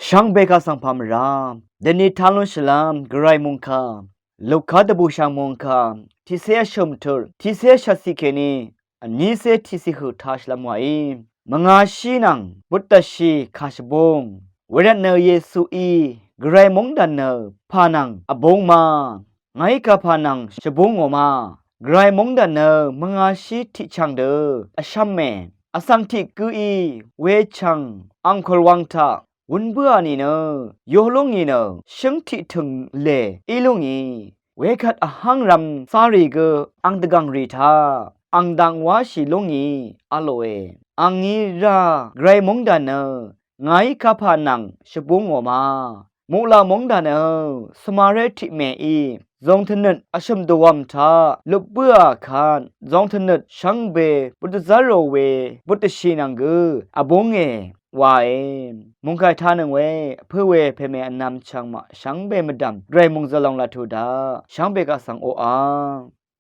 ช่างเบกาสังพามรามเดนิทาลุนฉลามกรายมุงคามลูกค้าตบูช่างมุงคามที่เสียชมทุรที่เสียชัดสิเคนีอันนี้เสียที่สิหุทัชละมวยมังอาชีนังบุตตชีคาชบงเวรเนเยซูอีกรายมุงดันเนพานังอบงมาไงกะพานังชบงอมากรายมุงดันเนมังอาชีที่ช่างเดออชัมเมอสังทิกุอีเวชังอังคลวังทาวุนเบื่อนี่เนโยลงนี่เนชิงที่ถึงเลอีลุงอีเวคัดอหังรำซารีเกอังตะกังรีทาอังดังวาชิลงอีอโลเออังอีราไกรมงดานเนไงคาพานังชบุงอมามูลามงดานเนสมาเรติเมอีจงทนึดอชมดวมทาลุบเบื่อคานจงทนึดชังเบบุตซาโรเวบุตชีนังเกอบงเอวาเอมุงไคทานังเวเพื่อเวเพเมอนำชังมาชังเบมดำไรมุงจะลองละทูดาชังเบกะสังโออา